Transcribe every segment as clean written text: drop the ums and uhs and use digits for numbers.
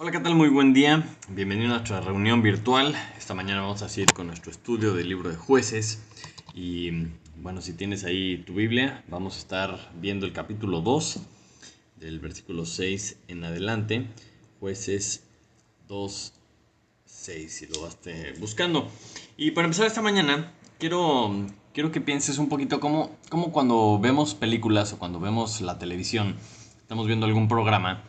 Hola, ¿qué tal? Muy buen día. Bienvenido a nuestra reunión virtual. Esta mañana vamos a seguir con nuestro estudio del libro de Jueces. Y bueno, si tienes ahí tu Biblia, vamos a estar viendo el capítulo 2 del versículo 6 en adelante. Jueces 2 6, si lo vas buscando. Y para empezar esta mañana, quiero que pienses un poquito cómo cuando vemos películas o cuando vemos la televisión, estamos viendo algún programa,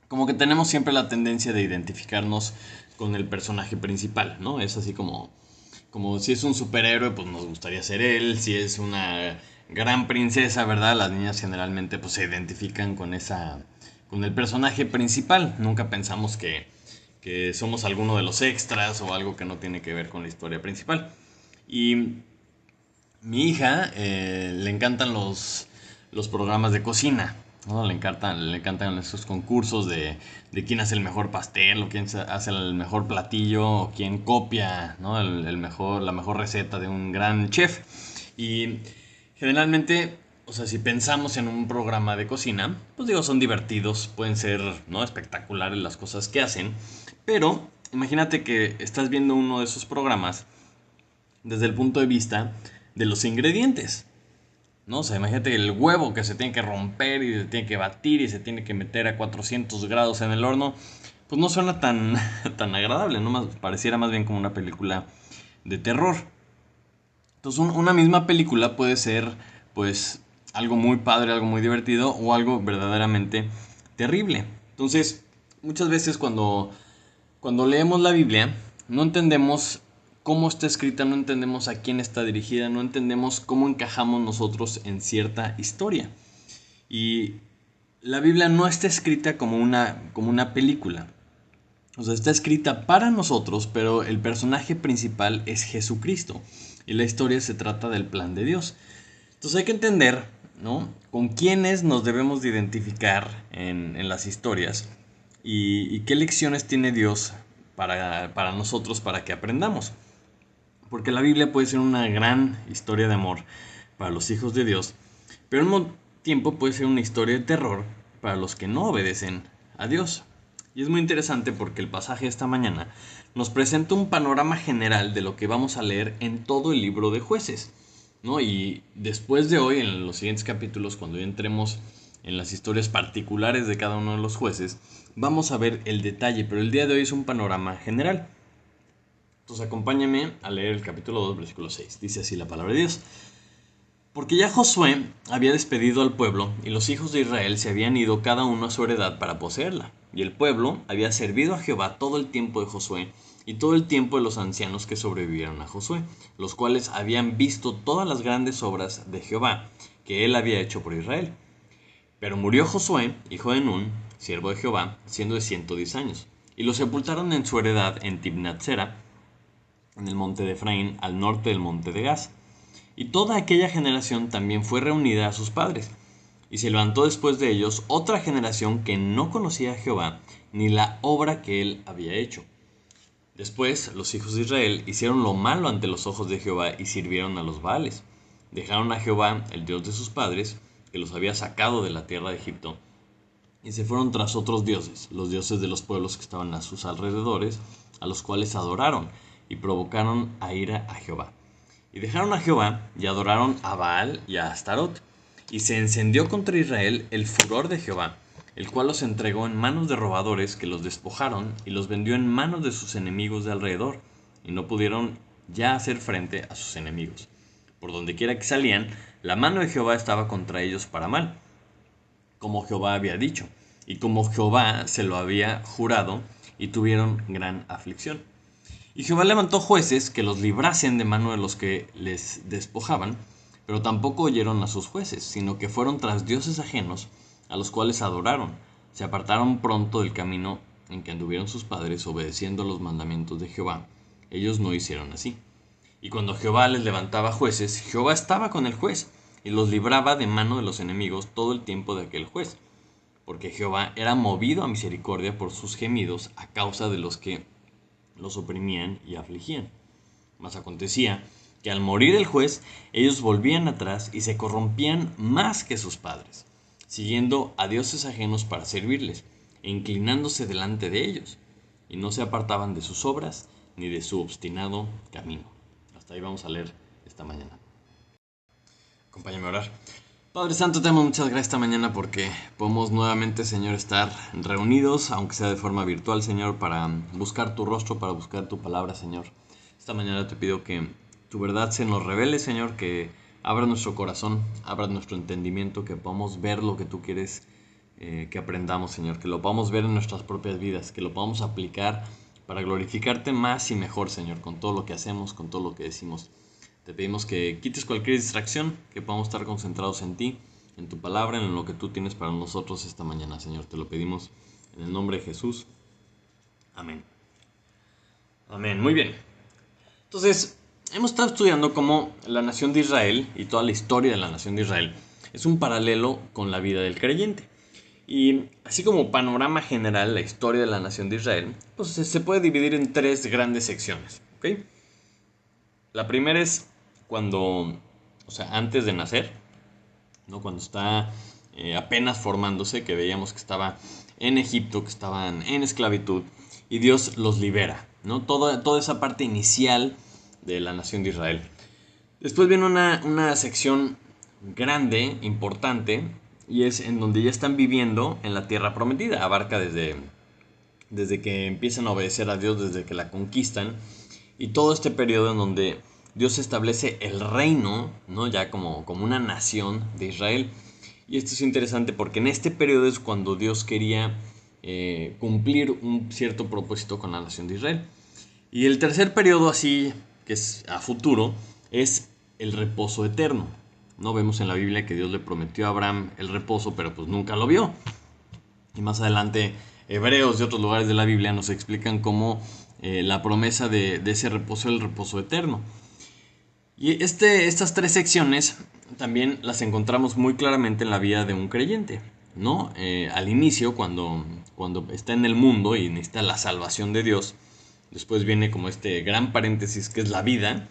como que tenemos siempre la tendencia de identificarnos con el personaje principal, ¿no? Es así como si es un superhéroe, pues nos gustaría ser él. Si es una gran princesa, ¿verdad? Las niñas generalmente pues se identifican con el personaje principal. Nunca pensamos que somos alguno de los extras o algo que no tiene que ver con la historia principal. Y mi hija le encantan los programas de cocina, ¿no? Le encantan esos concursos de quién hace el mejor pastel o quién hace el mejor platillo o quién copia, ¿no? La mejor receta de un gran chef. Y generalmente, o sea, si pensamos en un programa de cocina, pues digo, son divertidos, pueden ser, ¿no?, espectaculares las cosas que hacen, pero imagínate que estás viendo uno de esos programas desde el punto de vista de los ingredientes, ¿no? O sea, imagínate el huevo que se tiene que romper y se tiene que batir y se tiene que meter a 400 grados en el horno. Pues no suena tan agradable, ¿no? Pareciera más bien como una película de terror. Entonces, una misma película puede ser, pues, algo muy padre, algo muy divertido o algo verdaderamente terrible. Entonces, muchas veces cuando leemos la Biblia, no entendemos cómo está escrita, no entendemos a quién está dirigida, no entendemos cómo encajamos nosotros en cierta historia. Y la Biblia no está escrita como una película. O sea, está escrita para nosotros, pero el personaje principal es Jesucristo. Y la historia se trata del plan de Dios. Entonces hay que entender, ¿no?, con quiénes nos debemos de identificar en las historias y qué lecciones tiene Dios para nosotros, para que aprendamos. Porque la Biblia puede ser una gran historia de amor para los hijos de Dios, pero al mismo tiempo puede ser una historia de terror para los que no obedecen a Dios. Y es muy interesante porque el pasaje de esta mañana nos presenta un panorama general de lo que vamos a leer en todo el libro de Jueces, ¿no? Y después de hoy, en los siguientes capítulos, cuando ya entremos en las historias particulares de cada uno de los jueces, vamos a ver el detalle, pero el día de hoy es un panorama general. Entonces acompáñame a leer el capítulo 2, versículo 6. Dice así la palabra de Dios. Porque ya Josué había despedido al pueblo y los hijos de Israel se habían ido cada uno a su heredad para poseerla. Y el pueblo había servido a Jehová todo el tiempo de Josué y todo el tiempo de los ancianos que sobrevivieron a Josué, los cuales habían visto todas las grandes obras de Jehová que él había hecho por Israel. Pero murió Josué, hijo de Nun, siervo de Jehová, siendo de 110 años, y lo sepultaron en su heredad en Timnatsera, en el monte de Efraín, al norte del monte de Gaz. Y toda aquella generación también fue reunida a sus padres. Y se levantó después de ellos otra generación que no conocía a Jehová, ni la obra que él había hecho. Después los hijos de Israel hicieron lo malo ante los ojos de Jehová y sirvieron a los Baales. Dejaron a Jehová, el Dios de sus padres, que los había sacado de la tierra de Egipto, y se fueron tras otros dioses, los dioses de los pueblos que estaban a sus alrededores, a los cuales adoraron, y provocaron a ira a Jehová. Y dejaron a Jehová, y adoraron a Baal y a Astarot. Y se encendió contra Israel el furor de Jehová, el cual los entregó en manos de robadores que los despojaron y los vendió en manos de sus enemigos de alrededor, y no pudieron ya hacer frente a sus enemigos. Por donde quiera que salían, la mano de Jehová estaba contra ellos para mal, como Jehová había dicho, y como Jehová se lo había jurado, y tuvieron gran aflicción. Y Jehová levantó jueces que los librasen de mano de los que les despojaban, pero tampoco oyeron a sus jueces, sino que fueron tras dioses ajenos, a los cuales adoraron. Se apartaron pronto del camino en que anduvieron sus padres, obedeciendo los mandamientos de Jehová. Ellos no hicieron así. Y cuando Jehová les levantaba jueces, Jehová estaba con el juez, y los libraba de mano de los enemigos todo el tiempo de aquel juez. Porque Jehová era movido a misericordia por sus gemidos a causa de los que los oprimían y afligían. Mas acontecía que al morir el juez, ellos volvían atrás y se corrompían más que sus padres, siguiendo a dioses ajenos para servirles. e inclinándose delante de ellos, y no se apartaban de sus obras ni de su obstinado camino. Hasta ahí vamos a leer esta mañana. Acompáñame a orar. Padre Santo, te damos muchas gracias esta mañana porque podemos nuevamente, Señor, estar reunidos, aunque sea de forma virtual, Señor, para buscar tu rostro, para buscar tu palabra, Señor. Esta mañana te pido que tu verdad se nos revele, Señor, que abra nuestro corazón, abra nuestro entendimiento, que podamos ver lo que tú quieres que aprendamos, Señor, que lo podamos ver en nuestras propias vidas, que lo podamos aplicar para glorificarte más y mejor, Señor, con todo lo que hacemos, con todo lo que decimos. Te pedimos que quites cualquier distracción, que podamos estar concentrados en ti, en tu palabra, en lo que tú tienes para nosotros esta mañana, Señor. Te lo pedimos en el nombre de Jesús. Amén. Amén. Muy bien. Entonces, hemos estado estudiando cómo la nación de Israel y toda la historia de la nación de Israel es un paralelo con la vida del creyente. Y así como panorama general, la historia de la nación de Israel, pues se puede dividir en tres grandes secciones, ¿ok? La primera es cuando, o sea, antes de nacer, ¿no? Cuando está apenas formándose, que veíamos que estaba en Egipto, que estaban en esclavitud, y Dios los libera, ¿no? Toda esa parte inicial de la nación de Israel. Después viene una sección grande, importante, y es en donde ya están viviendo en la tierra prometida. Abarca desde que empiezan a obedecer a Dios, desde que la conquistan, y todo este periodo en donde Dios establece el reino, ¿no? Ya como una nación de Israel. Y esto es interesante porque en este periodo es cuando Dios quería cumplir un cierto propósito con la nación de Israel. Y el tercer periodo, así que es a futuro, es el reposo eterno. No vemos en la Biblia que Dios le prometió a Abraham el reposo, pero pues nunca lo vio. Y más adelante, hebreos de otros lugares de la Biblia nos explican cómo la promesa de ese reposo es el reposo eterno. Y estas tres secciones también las encontramos muy claramente en la vida de un creyente, ¿no? Al inicio, cuando está en el mundo y necesita la salvación de Dios, después viene como este gran paréntesis que es la vida,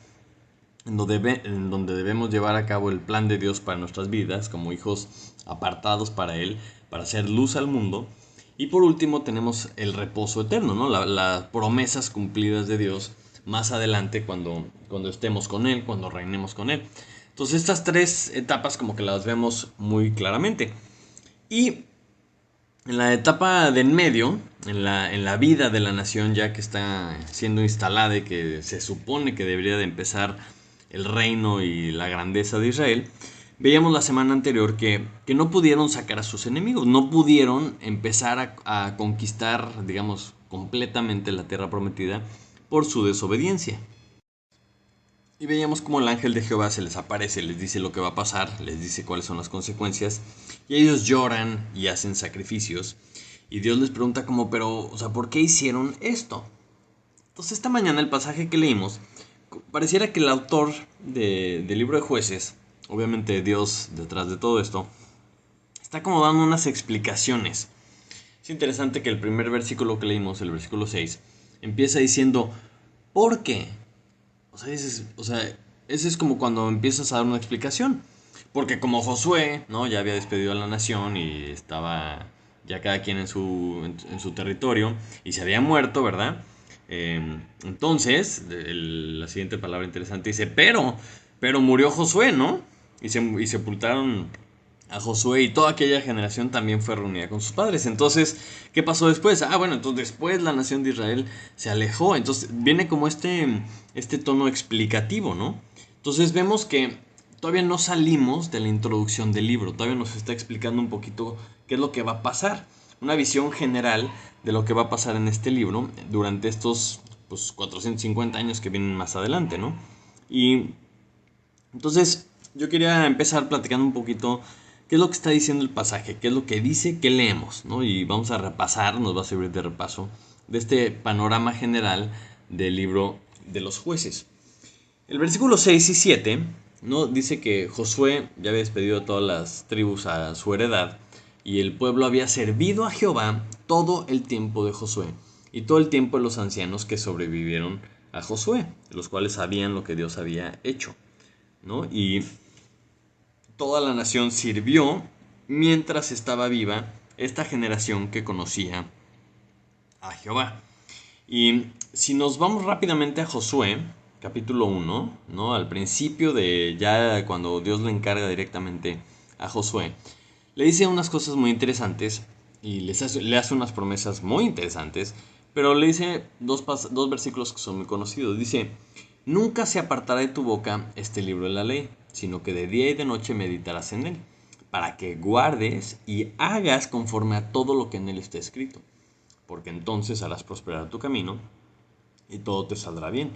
en donde debemos llevar a cabo el plan de Dios para nuestras vidas, como hijos apartados para Él, para hacer luz al mundo. Y por último tenemos el reposo eterno, ¿no? Las promesas cumplidas de Dios más adelante cuando estemos con Él, cuando reinemos con Él. Entonces estas tres etapas como que las vemos muy claramente. Y en la etapa de en medio, en la vida de la nación ya que está siendo instalada y que se supone que debería de empezar el reino y la grandeza de Israel, veíamos la semana anterior que no pudieron sacar a sus enemigos, no pudieron empezar a conquistar, digamos, completamente la tierra prometida por su desobediencia. Y veíamos como el ángel de Jehová se les aparece, les dice lo que va a pasar, les dice cuáles son las consecuencias, y ellos lloran y hacen sacrificios. Y Dios les pregunta como, pero, o sea, ¿por qué hicieron esto? Entonces esta mañana el pasaje que leímos, pareciera que el autor del libro de Jueces, obviamente Dios detrás de todo esto, está como dando unas explicaciones. Es interesante que el primer versículo que leímos, el versículo 6, empieza diciendo, ¿por qué? O sea, ese es como cuando empiezas a dar una explicación. Porque como Josué, ¿no? Ya había despedido a la nación y estaba ya cada quien en su territorio y se había muerto, ¿verdad? Entonces, la siguiente palabra interesante dice, pero murió Josué, ¿no? Y sepultaron a Josué y toda aquella generación también fue reunida con sus padres. Entonces, ¿qué pasó después? Bueno, entonces después la nación de Israel se alejó. Entonces viene como este tono explicativo, ¿no? Entonces vemos que todavía no salimos de la introducción del libro. Todavía nos está explicando un poquito qué es lo que va a pasar. Una visión general de lo que va a pasar en este libro durante estos 450 años que vienen más adelante, ¿no? Y entonces yo quería empezar platicando un poquito qué es lo que está diciendo el pasaje, qué es lo que dice, qué leemos, ¿no? Y vamos a repasar, nos va a servir de repaso, de este panorama general del libro de los jueces. El versículo 6 y 7, ¿no? Dice que Josué ya había despedido a todas las tribus a su heredad y el pueblo había servido a Jehová todo el tiempo de Josué y todo el tiempo de los ancianos que sobrevivieron a Josué, los cuales sabían lo que Dios había hecho, ¿no? Y toda la nación sirvió mientras estaba viva esta generación que conocía a Jehová. Y si nos vamos rápidamente a Josué, capítulo 1, ¿no? Al principio de ya cuando Dios le encarga directamente a Josué, le dice unas cosas muy interesantes y le hace unas promesas muy interesantes, pero le dice dos versículos que son muy conocidos. Dice, nunca se apartará de tu boca este libro de la ley, sino que de día y de noche meditarás en él, para que guardes y hagas conforme a todo lo que en él está escrito, porque entonces harás prosperar tu camino y todo te saldrá bien.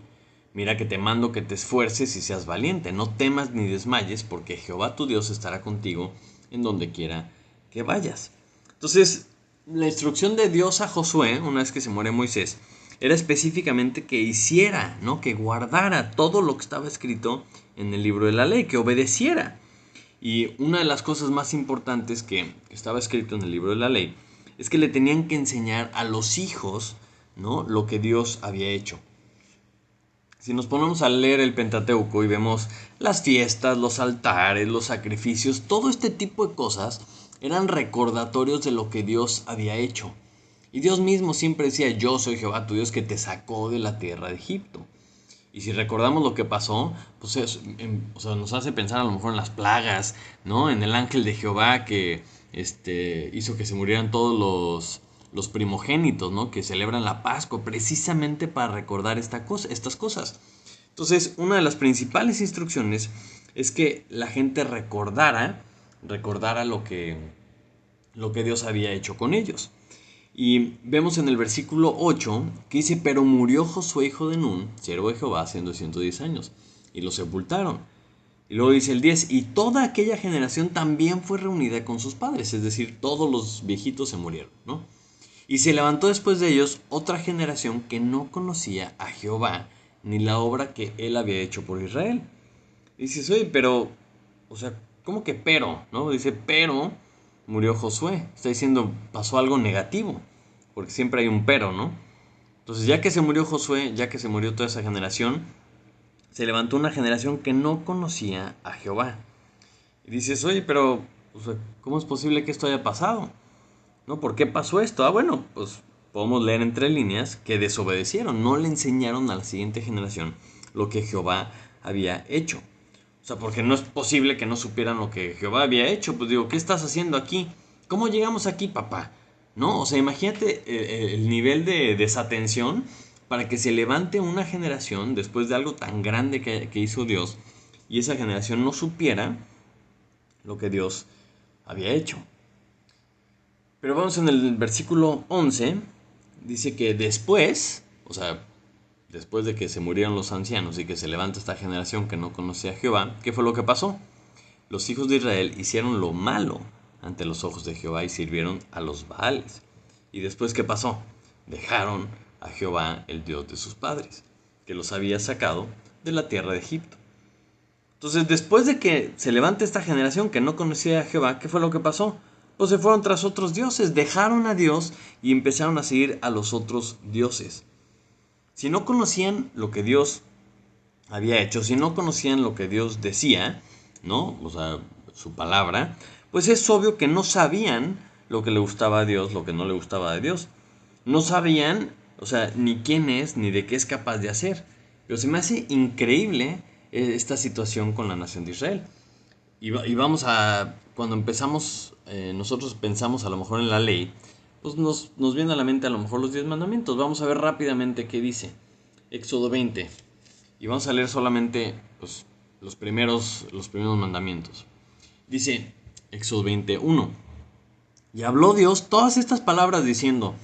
Mira que te mando que te esfuerces y seas valiente, no temas ni desmayes, porque Jehová tu Dios estará contigo en donde quiera que vayas. Entonces, la instrucción de Dios a Josué, una vez que se muere Moisés, era específicamente que hiciera, ¿no? Que guardara todo lo que estaba escrito en el libro de la ley, que obedeciera. Y una de las cosas más importantes que estaba escrito en el libro de la ley es que le tenían que enseñar a los hijos, ¿no? Lo que Dios había hecho. Si nos ponemos a leer el Pentateuco y vemos las fiestas, los altares, los sacrificios, todo este tipo de cosas eran recordatorios de lo que Dios había hecho. Y Dios mismo siempre decía, yo soy Jehová tu Dios que te sacó de la tierra de Egipto. Y si recordamos lo que pasó, pues o sea, nos hace pensar a lo mejor en las plagas, ¿no? En el ángel de Jehová que hizo que se murieran todos los primogénitos, ¿no? Que celebran la Pascua precisamente para recordar estas cosas. Entonces, una de las principales instrucciones es que la gente recordara lo que Dios había hecho con ellos. Y vemos en el versículo 8 que dice, pero murió Josué hijo de Nun, siervo de Jehová, siendo 110 años, y lo sepultaron. Y luego dice el 10, y toda aquella generación también fue reunida con sus padres, es decir, todos los viejitos se murieron, ¿no? Y se levantó después de ellos otra generación que no conocía a Jehová, ni la obra que él había hecho por Israel. Y dices, oye, pero, o sea, ¿cómo que pero? ¿No? Dice, pero murió Josué. Está diciendo, pasó algo negativo, porque siempre hay un pero, ¿no? Entonces, ya que se murió Josué, ya que se murió toda esa generación, se levantó una generación que no conocía a Jehová. Y dices, oye, pero, o sea, ¿cómo es posible que esto haya pasado? ¿No? ¿Por qué pasó esto? Ah, bueno, pues podemos leer entre líneas que desobedecieron, no le enseñaron a la siguiente generación lo que Jehová había hecho. O sea, porque no es posible que no supieran lo que Jehová había hecho. Pues digo, ¿qué estás haciendo aquí? ¿Cómo llegamos aquí, papá? ¿No? O sea, imagínate el nivel de desatención para que se levante una generación después de algo tan grande que hizo Dios y esa generación no supiera lo que Dios había hecho. Pero vamos en el versículo 11, dice que después, o sea, después de que se murieron los ancianos y que se levanta esta generación que no conocía a Jehová, ¿qué fue lo que pasó? Los hijos de Israel hicieron lo malo ante los ojos de Jehová y sirvieron a los Baales. ¿Y después qué pasó? Dejaron a Jehová, el Dios de sus padres, que los había sacado de la tierra de Egipto. Entonces, después de que se levante esta generación que no conocía a Jehová, ¿qué fue lo que pasó? Pues se fueron tras otros dioses, dejaron a Dios y empezaron a seguir a los otros dioses. Si no conocían lo que Dios había hecho, si no conocían lo que Dios decía, ¿no? O sea, su palabra, pues es obvio que no sabían lo que le gustaba a Dios, lo que no le gustaba a Dios. No sabían, o sea, ni quién es, ni de qué es capaz de hacer. Pero se me hace increíble esta situación con la nación de Israel. Y vamos a, cuando empezamos, nosotros pensamos a lo mejor en la ley, pues nos viene a la mente a lo mejor los 10 mandamientos. Vamos a ver rápidamente qué dice. Éxodo 20. Y vamos a leer solamente pues, los primeros mandamientos. Dice Éxodo 21. Y habló Dios todas estas palabras diciendo,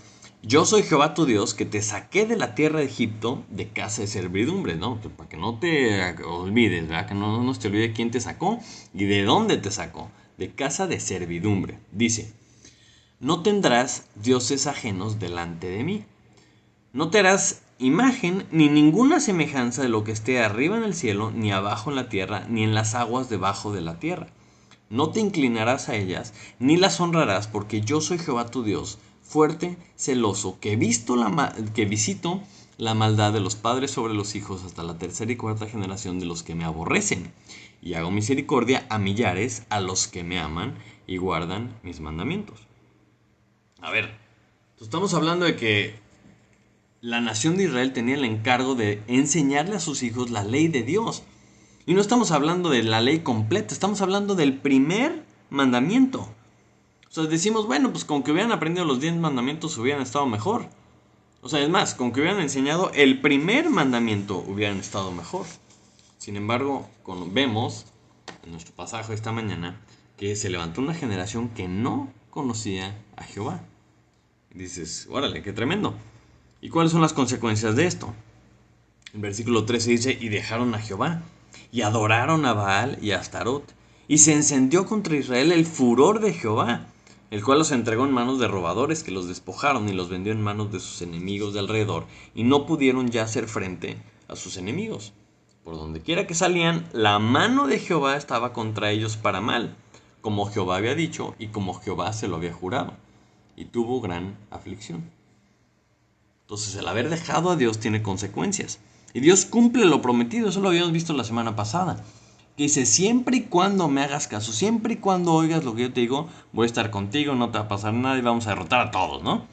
yo soy Jehová tu Dios que te saqué de la tierra de Egipto de casa de servidumbre, ¿no? Para que no te olvides, ¿verdad? Que no se te olvide quién te sacó y de dónde te sacó. De casa de servidumbre. Dice, no tendrás dioses ajenos delante de mí. No te harás imagen ni ninguna semejanza de lo que esté arriba en el cielo, ni abajo en la tierra, ni en las aguas debajo de la tierra. No te inclinarás a ellas, ni las honrarás, porque yo soy Jehová tu Dios, fuerte, celoso, que visito la maldad de los padres sobre los hijos hasta la tercera y cuarta generación de los que me aborrecen, y hago misericordia a millares a los que me aman y guardan mis mandamientos. A ver, estamos hablando de que la nación de Israel tenía el encargo de enseñarle a sus hijos la ley de Dios. Y no estamos hablando de la ley completa, estamos hablando del primer mandamiento. O sea, decimos, bueno, pues con que hubieran aprendido los 10 mandamientos hubieran estado mejor. O sea, es más, con que hubieran enseñado el primer mandamiento hubieran estado mejor. Sin embargo, vemos en nuestro pasaje esta mañana que se levantó una generación que no conocía a Jehová. Y dices, órale, qué tremendo. ¿Y cuáles son las consecuencias de esto? El versículo 13 dice, y dejaron a Jehová, y adoraron a Baal y a Astarot, y se encendió contra Israel el furor de Jehová, el cual los entregó en manos de robadores que los despojaron y los vendió en manos de sus enemigos de alrededor, y no pudieron ya hacer frente a sus enemigos. Por donde quiera que salían, la mano de Jehová estaba contra ellos para mal, como Jehová había dicho y como Jehová se lo había jurado, y tuvo gran aflicción. Entonces el haber dejado a Dios tiene consecuencias. Y Dios cumple lo prometido, eso lo habíamos visto la semana pasada. Que dice, siempre y cuando me hagas caso, siempre y cuando oigas lo que yo te digo, voy a estar contigo, no te va a pasar nada y vamos a derrotar a todos, ¿no?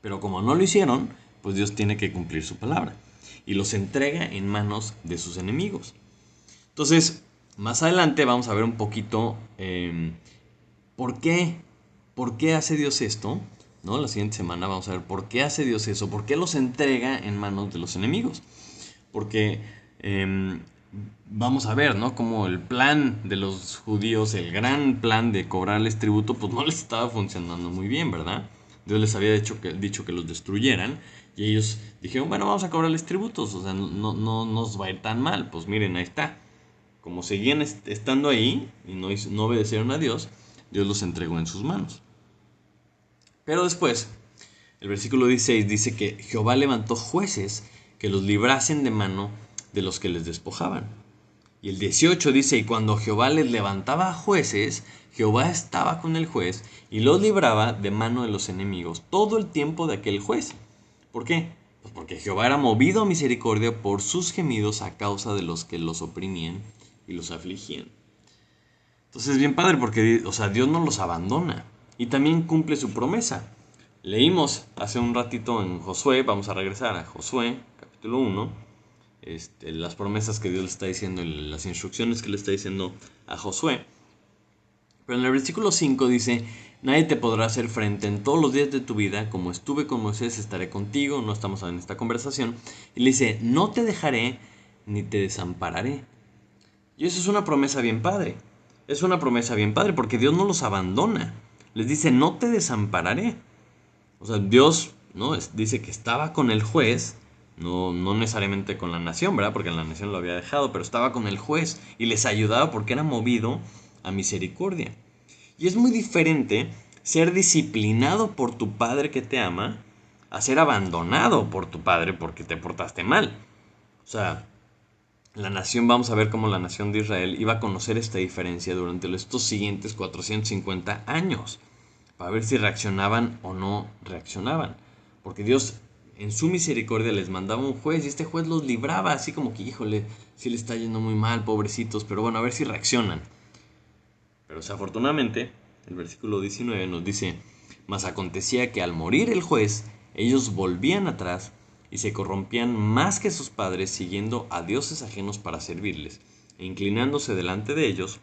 Pero como no lo hicieron, pues Dios tiene que cumplir su palabra. Y los entrega en manos de sus enemigos. Entonces, más adelante vamos a ver un poquito por qué. ¿Por qué hace Dios esto? ¿No? La siguiente semana vamos a ver por qué hace Dios eso, por qué los entrega en manos de los enemigos. Porque vamos a ver, ¿no? Como el plan de los judíos, el gran plan de cobrarles tributo, pues no les estaba funcionando muy bien, ¿verdad? Dios les había dicho que los destruyeran y ellos dijeron, bueno, vamos a cobrarles tributos, o sea, no nos va a ir tan mal. Pues miren, ahí está. Como seguían estando ahí y no obedecieron a Dios, Dios los entregó en sus manos. Pero después, el versículo 16 dice que Jehová levantó jueces que los librasen de mano de los que les despojaban. Y el 18 dice, y cuando Jehová les levantaba jueces, Jehová estaba con el juez y los libraba de mano de los enemigos todo el tiempo de aquel juez. ¿Por qué? Pues porque Jehová era movido a misericordia por sus gemidos a causa de los que los oprimían y los afligían. Entonces es bien padre porque, o sea, Dios no los abandona y también cumple su promesa. Leímos hace un ratito en Josué, vamos a regresar a Josué, capítulo 1, las promesas que Dios le está diciendo, las instrucciones que le está diciendo a Josué. Pero en el versículo 5 dice, nadie te podrá hacer frente en todos los días de tu vida, como estuve con Moisés, estaré contigo, no estamos en esta conversación. Y le dice, no te dejaré ni te desampararé. Y eso es una promesa bien padre. Es una promesa bien padre porque Dios no los abandona. Les dice, no te desampararé. O sea, Dios, ¿no? Dice que estaba con el juez, no necesariamente con la nación, ¿verdad? Porque la nación lo había dejado, pero estaba con el juez y les ayudaba porque era movido a misericordia. Y es muy diferente ser disciplinado por tu padre que te ama a ser abandonado por tu padre porque te portaste mal. O sea, la nación, vamos a ver cómo la nación de Israel iba a conocer esta diferencia durante estos siguientes 450 años, para ver si reaccionaban o no reaccionaban. Porque Dios en su misericordia les mandaba un juez y este juez los libraba, así como que, híjole, sí le está yendo muy mal, pobrecitos, pero bueno, a ver si reaccionan. Pero desafortunadamente, el versículo 19 nos dice, mas acontecía que al morir el juez, ellos volvían atrás y se corrompían más que sus padres, siguiendo a dioses ajenos para servirles, e inclinándose delante de ellos,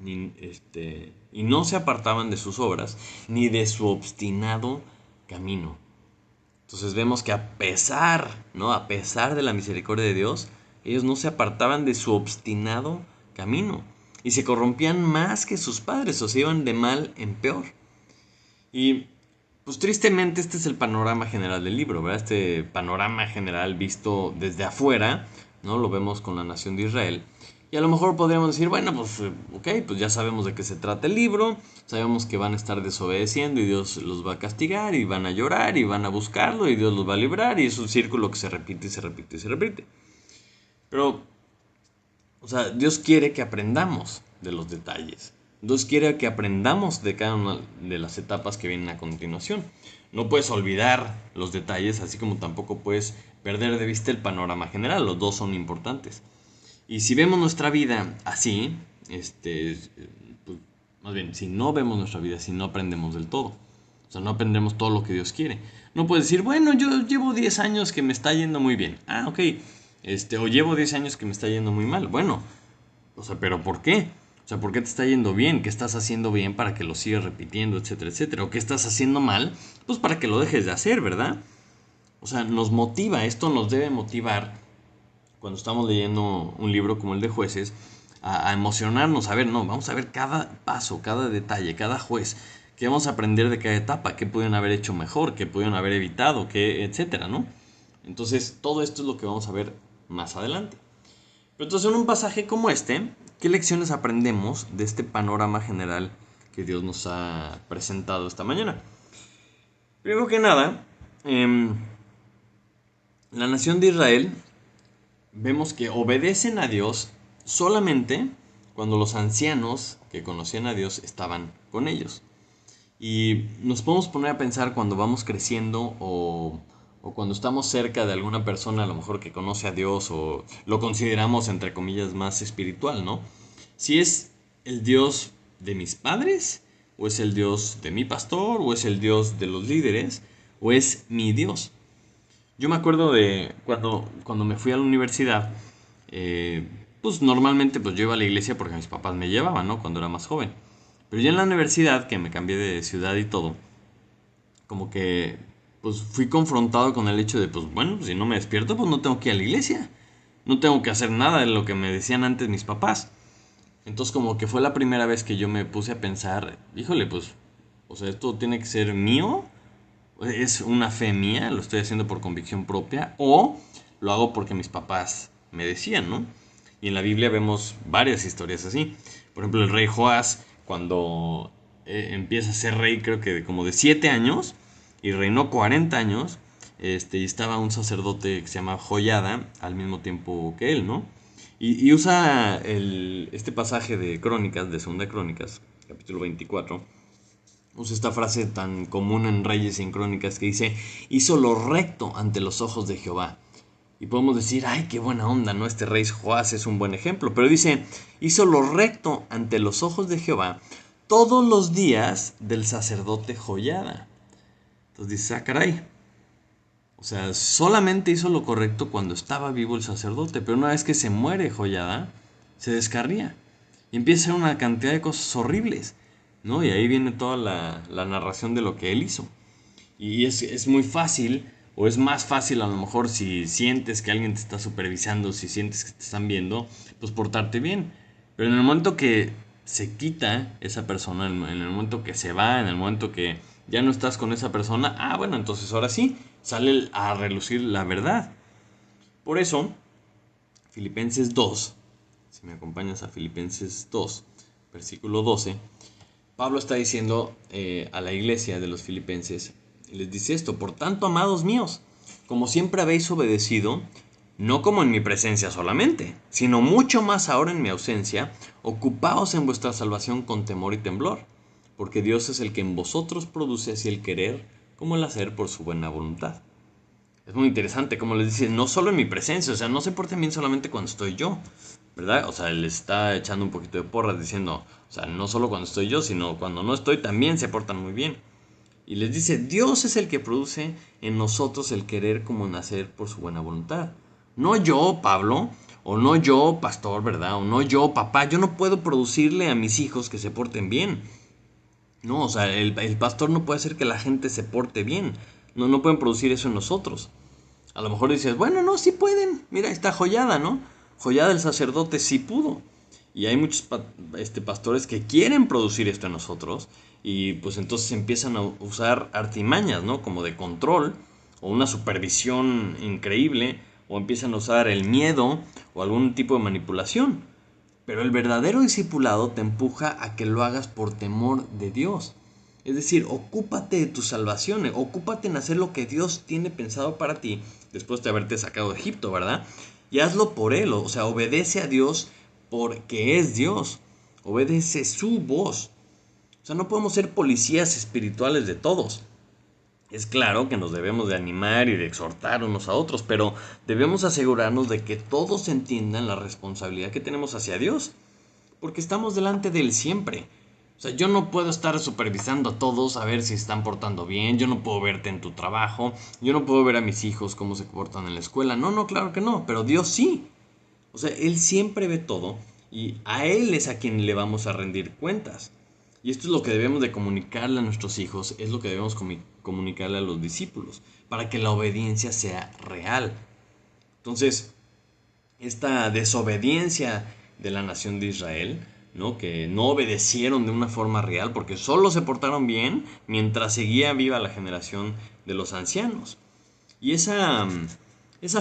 y no se apartaban de sus obras, ni de su obstinado camino. Entonces vemos que a pesar, ¿no? A pesar de la misericordia de Dios, ellos no se apartaban de su obstinado camino y se corrompían más que sus padres, o se iban de mal en peor. Y pues tristemente este es el panorama general del libro, ¿verdad? Este panorama general visto desde afuera, ¿no? Lo vemos con la nación de Israel. Y a lo mejor podríamos decir, bueno, pues ok, pues ya sabemos de qué se trata el libro, sabemos que van a estar desobedeciendo y Dios los va a castigar y van a llorar y van a buscarlo y Dios los va a librar y es un círculo que se repite y se repite y se repite. Pero, o sea, Dios quiere que aprendamos de los detalles. Dios quiere que aprendamos de cada una de las etapas que vienen a continuación. No puedes olvidar los detalles, así como tampoco puedes perder de vista el panorama general. Los dos son importantes. Y si vemos nuestra vida así, pues, más bien, si no vemos nuestra vida así, no aprendemos del todo. O sea, no aprendemos todo lo que Dios quiere. No puedes decir, bueno, yo llevo 10 años que me está yendo muy bien. Ah, ok. O llevo 10 años que me está yendo muy mal. Bueno, o sea, ¿pero por qué? O sea, ¿por qué te está yendo bien? ¿Qué estás haciendo bien para que lo sigas repitiendo, etcétera, etcétera? ¿O qué estás haciendo mal? Pues para que lo dejes de hacer, ¿verdad? O sea, nos motiva, esto nos debe motivar cuando estamos leyendo un libro como el de Jueces, a emocionarnos, a ver, no, vamos a ver cada paso, cada detalle, cada juez, qué vamos a aprender de cada etapa, qué pudieron haber hecho mejor, qué pudieron haber evitado, qué, etcétera, ¿no? Entonces, todo esto es lo que vamos a ver más adelante. Pero entonces, en un pasaje como este, ¿qué lecciones aprendemos de este panorama general que Dios nos ha presentado esta mañana? Primero que nada, la nación de Israel vemos que obedecen a Dios solamente cuando los ancianos que conocían a Dios estaban con ellos. Y nos podemos poner a pensar cuando vamos creciendo o cuando estamos cerca de alguna persona a lo mejor que conoce a Dios o lo consideramos entre comillas más espiritual, ¿no? Si es el Dios de mis padres, o es el Dios de mi pastor, o es el Dios de los líderes, o es mi Dios. Yo me acuerdo de cuando me fui a la universidad, eh, pues normalmente pues yo iba a la iglesia porque mis papás me llevaban, ¿no? Cuando era más joven. Pero ya en la universidad, que me cambié de ciudad y todo, como que pues fui confrontado con el hecho de, pues bueno, pues, si no me despierto, pues no tengo que ir a la iglesia. No tengo que hacer nada de lo que me decían antes mis papás. Entonces como que fue la primera vez que yo me puse a pensar, híjole, pues, o sea, esto tiene que ser mío, es una fe mía, lo estoy haciendo por convicción propia, o lo hago porque mis papás me decían, ¿no? Y en la Biblia vemos varias historias así. Por ejemplo, el rey Joás, cuando empieza a ser rey, creo que como de 7 años, y reinó 40 años, y estaba un sacerdote que se llama Joyada al mismo tiempo que él, ¿no? Y usa este pasaje de Crónicas, de Segunda de Crónicas, capítulo 24, usa esta frase tan común en Reyes y en Crónicas que dice, hizo lo recto ante los ojos de Jehová. Y podemos decir, ay, qué buena onda, ¿no? Este rey Joás es un buen ejemplo. Pero dice, hizo lo recto ante los ojos de Jehová todos los días del sacerdote Joyada. Entonces dice, ah, caray. O sea, solamente hizo lo correcto cuando estaba vivo el sacerdote, pero una vez que se muere Joyada, se descarría. Y empieza a hacer una cantidad de cosas horribles, ¿no? Y ahí viene toda la narración de lo que él hizo. Y es muy fácil, o es más fácil a lo mejor si sientes que alguien te está supervisando, si sientes que te están viendo, pues portarte bien. Pero en el momento que se quita esa persona, en el momento que se va, en el momento que ya no estás con esa persona, ah, bueno, entonces ahora sí, sale a relucir la verdad. Por eso, Filipenses 2, si me acompañas a Filipenses 2, versículo 12, Pablo está diciendo a la iglesia de los filipenses, les dice esto, por tanto, amados míos, como siempre habéis obedecido, no como en mi presencia solamente, sino mucho más ahora en mi ausencia, ocupaos en vuestra salvación con temor y temblor, porque Dios es el que en vosotros produce así el querer como el hacer por su buena voluntad. Es muy interesante, como les dice, no solo en mi presencia, o sea, no se porten bien solamente cuando estoy yo, ¿verdad? O sea, él está echando un poquito de porras diciendo, o sea, no solo cuando estoy yo, sino cuando no estoy también se portan muy bien. Y les dice, Dios es el que produce en nosotros el querer como nacer por su buena voluntad. No yo, Pablo, o no yo, pastor, ¿verdad? O no yo, papá, yo no puedo producirle a mis hijos que se porten bien. No, o sea, el pastor no puede hacer que la gente se porte bien. No, no pueden producir eso en nosotros. A lo mejor dices, bueno, no, sí pueden. Mira, está Joyada, ¿no? Joyada el sacerdote sí pudo. Y hay muchos pastores que quieren producir esto en nosotros. Y pues entonces empiezan a usar artimañas, ¿no? Como de control o una supervisión increíble. O empiezan a usar el miedo o algún tipo de manipulación. Pero el verdadero discipulado te empuja a que lo hagas por temor de Dios. Es decir, ocúpate de tu salvación, ocúpate en hacer lo que Dios tiene pensado para ti después de haberte sacado de Egipto, ¿verdad? Y hazlo por Él, o sea, obedece a Dios porque es Dios, obedece su voz. O sea, no podemos ser policías espirituales de todos. Es claro que nos debemos de animar y de exhortar unos a otros, pero debemos asegurarnos de que todos entiendan la responsabilidad que tenemos hacia Dios, porque estamos delante de Él siempre. O sea, yo no puedo estar supervisando a todos a ver si se están portando bien, yo no puedo verte en tu trabajo, yo no puedo ver a mis hijos cómo se comportan en la escuela. No, no, claro que no, pero Dios sí. O sea, Él siempre ve todo y a Él es a quien le vamos a rendir cuentas. Y esto es lo que debemos de comunicarle a nuestros hijos, es lo que debemos comunicarle a los discípulos, para que la obediencia sea real. Entonces, esta desobediencia de la nación de Israel, ¿no? Que no obedecieron de una forma real porque solo se portaron bien mientras seguía viva la generación de los ancianos. Y esa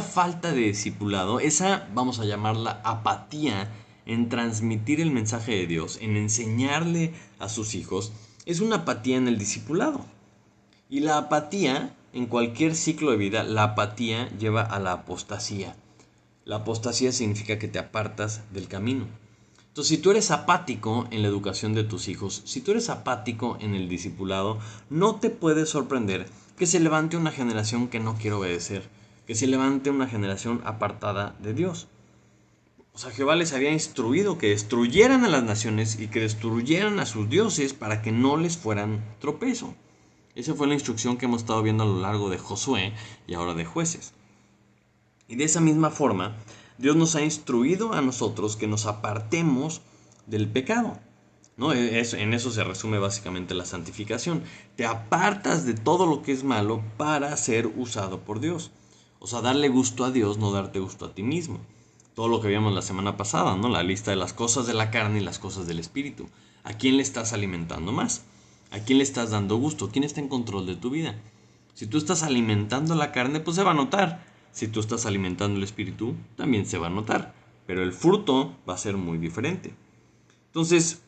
falta de discipulado, esa vamos a llamarla apatía en transmitir el mensaje de Dios, en enseñarle a sus hijos, es una apatía en el discipulado. Y la apatía, en cualquier ciclo de vida, la apatía lleva a la apostasía. La apostasía significa que te apartas del camino. Entonces, si tú eres apático en la educación de tus hijos, si tú eres apático en el discipulado, no te puede sorprender que se levante una generación que no quiere obedecer, que se levante una generación apartada de Dios. O sea, Jehová les había instruido que destruyeran a las naciones y que destruyeran a sus dioses para que no les fueran tropezo. Esa fue la instrucción que hemos estado viendo a lo largo de Josué y ahora de Jueces. Y de esa misma forma, Dios nos ha instruido a nosotros que nos apartemos del pecado. ¿No? En eso se resume básicamente la santificación. Te apartas de todo lo que es malo para ser usado por Dios. O sea, darle gusto a Dios, no darte gusto a ti mismo. Todo lo que vimos la semana pasada, ¿no? La lista de las cosas de la carne y las cosas del espíritu. ¿A quién le estás alimentando más? ¿A quién le estás dando gusto? ¿Quién está en control de tu vida? Si tú estás alimentando la carne, pues se va a notar. Si tú estás alimentando el espíritu, también se va a notar. Pero el fruto va a ser muy diferente. Entonces,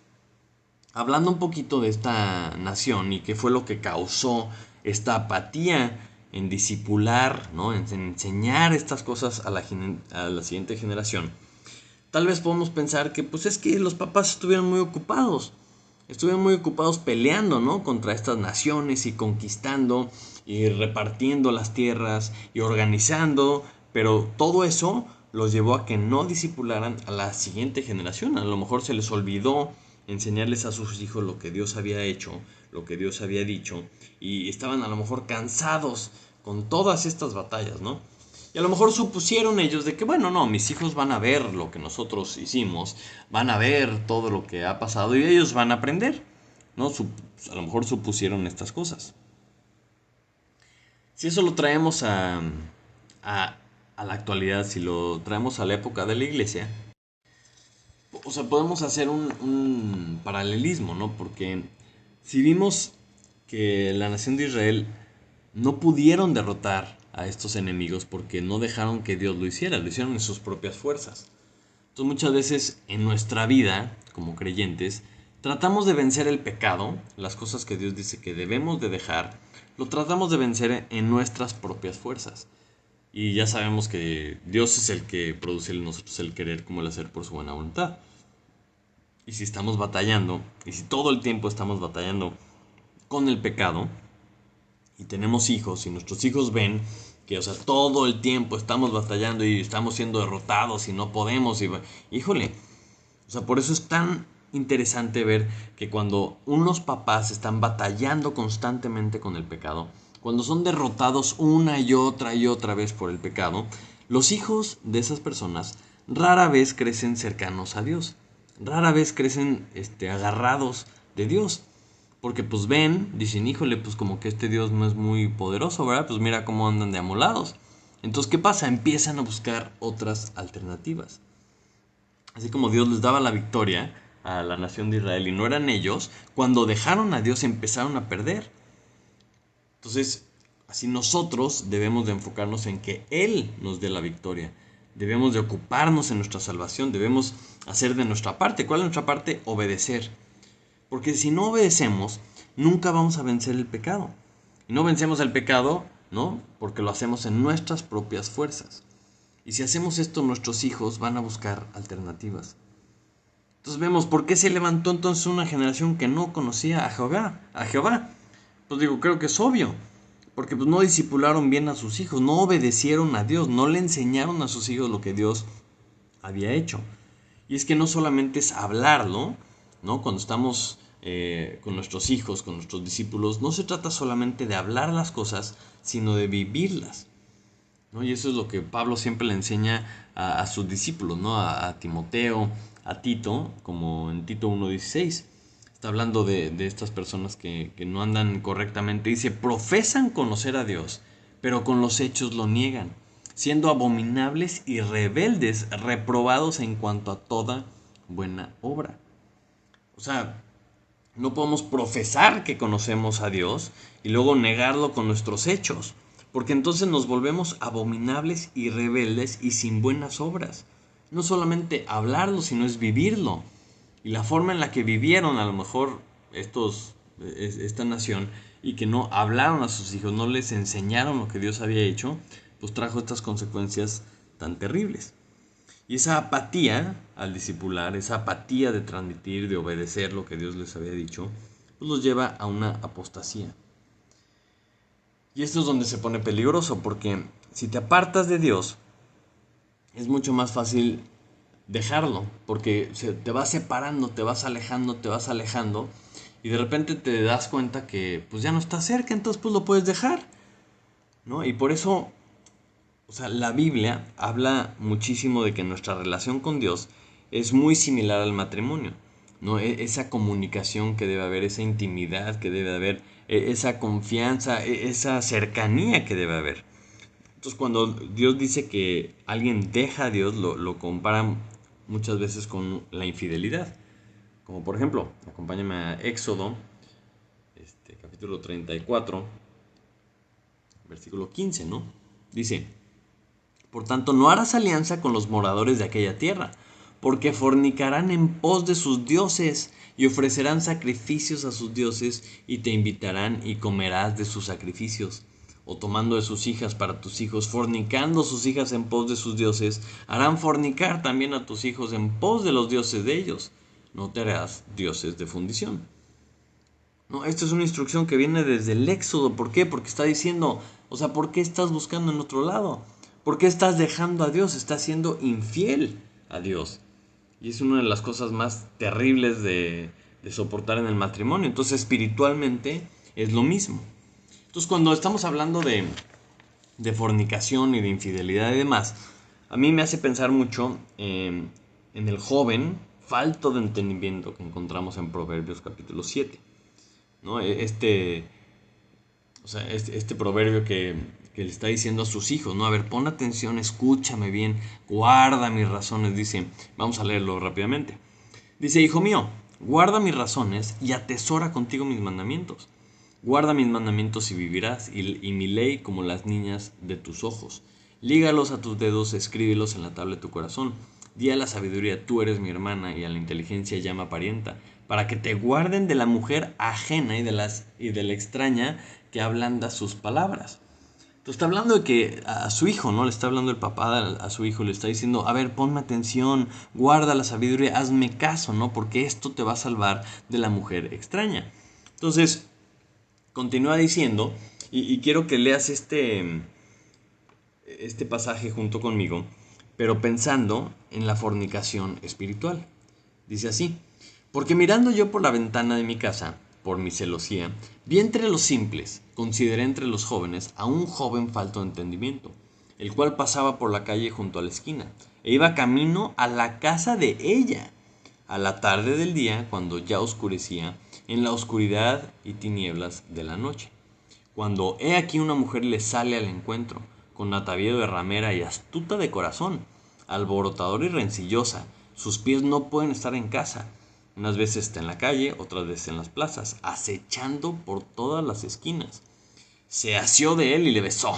hablando un poquito de esta nación y qué fue lo que causó esta apatía en discipular, ¿no? En enseñar estas cosas a la siguiente generación, tal vez podemos pensar que pues es que los papás estuvieron muy ocupados peleando, ¿no? Contra estas naciones y conquistando y repartiendo las tierras y organizando, pero todo eso los llevó a que no discipularan a la siguiente generación. A lo mejor se les olvidó enseñarles a sus hijos lo que Dios había hecho, lo que Dios había dicho, y estaban a lo mejor cansados con todas estas batallas, ¿no? Y a lo mejor supusieron ellos de que, bueno, no, mis hijos van a ver lo que nosotros hicimos, van a ver todo lo que ha pasado y ellos van a aprender, ¿no? A lo mejor supusieron estas cosas. Si eso lo traemos a la actualidad, si lo traemos a la época de la iglesia, o sea, podemos hacer un paralelismo, ¿no? Porque si vimos que la nación de Israel no pudieron derrotar a estos enemigos porque no dejaron que Dios lo hicieron en sus propias fuerzas. Entonces muchas veces en nuestra vida, como creyentes, tratamos de vencer el pecado, las cosas que Dios dice que debemos de dejar, lo tratamos de vencer en nuestras propias fuerzas. Y ya sabemos que Dios es el que produce en nosotros el querer como el hacer por su buena voluntad. Y si estamos batallando, y si todo el tiempo estamos batallando con el pecado, y tenemos hijos, y nuestros hijos ven que, o sea, todo el tiempo estamos batallando y estamos siendo derrotados y no podemos, híjole, o sea, por eso es tan interesante ver que cuando unos papás están batallando constantemente con el pecado, cuando son derrotados una y otra vez por el pecado, los hijos de esas personas rara vez crecen cercanos a Dios, rara vez crecen agarrados de Dios. Porque pues ven, dicen, híjole, pues como que este Dios no es muy poderoso, ¿verdad? Pues mira cómo andan de amolados. Entonces, ¿qué pasa? Empiezan a buscar otras alternativas. Así como Dios les daba la victoria a la nación de Israel y no eran ellos, cuando dejaron a Dios empezaron a perder. Entonces, así nosotros debemos de enfocarnos en que Él nos dé la victoria. Debemos de ocuparnos en nuestra salvación, debemos hacer de nuestra parte. ¿Cuál es nuestra parte? Obedecer. Porque si no obedecemos, nunca vamos a vencer el pecado. Y no vencemos el pecado, ¿no? Porque lo hacemos en nuestras propias fuerzas. Y si hacemos esto, nuestros hijos van a buscar alternativas. Entonces vemos por qué se levantó entonces una generación que no conocía a Jehová. Pues digo, creo que es obvio. Porque pues no discipularon bien a sus hijos, no obedecieron a Dios, no le enseñaron a sus hijos lo que Dios había hecho. Y es que no solamente es hablarlo, ¿no? Cuando estamos con nuestros hijos, con nuestros discípulos, no se trata solamente de hablar las cosas, sino de vivirlas, ¿no? Y eso es lo que Pablo siempre le enseña a sus discípulos, ¿no? A Timoteo, a Tito, como en Tito 1:16. Está hablando de estas personas que no andan correctamente. Dice, profesan conocer a Dios, pero con los hechos lo niegan, siendo abominables y rebeldes, reprobados en cuanto a toda buena obra. O sea, no podemos profesar que conocemos a Dios y luego negarlo con nuestros hechos, porque entonces nos volvemos abominables y rebeldes y sin buenas obras. No solamente hablarlo, sino es vivirlo. Y la forma en la que vivieron a lo mejor esta nación y que no hablaron a sus hijos, no les enseñaron lo que Dios había hecho, pues trajo estas consecuencias tan terribles. Y esa apatía al discipular, esa apatía de transmitir, de obedecer lo que Dios les había dicho, pues los lleva a una apostasía. Y esto es donde se pone peligroso, porque si te apartas de Dios, es mucho más fácil dejarlo, porque te vas separando, te vas alejando, y de repente te das cuenta que pues ya no está cerca, entonces pues lo puedes dejar, ¿no? Y por eso, o sea, la Biblia habla muchísimo de que nuestra relación con Dios es muy similar al matrimonio, ¿no? Esa comunicación que debe haber, esa intimidad que debe haber, esa confianza, esa cercanía que debe haber. Entonces, cuando Dios dice que alguien deja a Dios, lo comparan muchas veces con la infidelidad. Como por ejemplo, acompáñame a Éxodo, capítulo 34, versículo 15, ¿no? Dice, por tanto, no harás alianza con los moradores de aquella tierra, porque fornicarán en pos de sus dioses y ofrecerán sacrificios a sus dioses y te invitarán y comerás de sus sacrificios. O tomando de sus hijas para tus hijos, fornicando sus hijas en pos de sus dioses, harán fornicar también a tus hijos en pos de los dioses de ellos. No te harás dioses de fundición. No, esta es una instrucción que viene desde el Éxodo. ¿Por qué? Porque está diciendo, o sea, ¿por qué estás buscando en otro lado? ¿Por qué estás dejando a Dios? Estás siendo infiel a Dios. Y es una de las cosas más terribles de soportar en el matrimonio. Entonces, espiritualmente es lo mismo. Entonces, cuando estamos hablando de fornicación y de infidelidad y demás, a mí me hace pensar mucho en el joven falto de entendimiento que encontramos en Proverbios capítulo 7. ¿No? Este proverbio que le está diciendo a sus hijos, ¿no? A ver, pon atención, escúchame bien, guarda mis razones, dice, vamos a leerlo rápidamente. Dice, hijo mío, guarda mis razones y atesora contigo mis mandamientos. Guarda mis mandamientos y vivirás, y mi ley como las niñas de tus ojos. Lígalos a tus dedos, escríbelos en la tabla de tu corazón. Di a la sabiduría, tú eres mi hermana, y a la inteligencia llama parienta, para que te guarden de la mujer ajena y de la extraña que ablanda sus palabras. Entonces está hablando de que a su hijo, ¿no? Le está hablando el papá a su hijo, le está diciendo, a ver, ponme atención, guarda la sabiduría, hazme caso, ¿no? Porque esto te va a salvar de la mujer extraña. Entonces, continúa diciendo, y quiero que leas este pasaje junto conmigo, pero pensando en la fornicación espiritual. Dice así, porque mirando yo por la ventana de mi casa, por mi celosía, vi entre los simples, consideré entre los jóvenes a un joven falto de entendimiento, el cual pasaba por la calle junto a la esquina, e iba camino a la casa de ella, a la tarde del día, cuando ya oscurecía, en la oscuridad y tinieblas de la noche. Cuando he aquí una mujer le sale al encuentro, con atavío de ramera y astuta de corazón, alborotadora y rencillosa, sus pies no pueden estar en casa. Unas veces está en la calle, otras veces en las plazas, acechando por todas las esquinas. Se asió de él y le besó.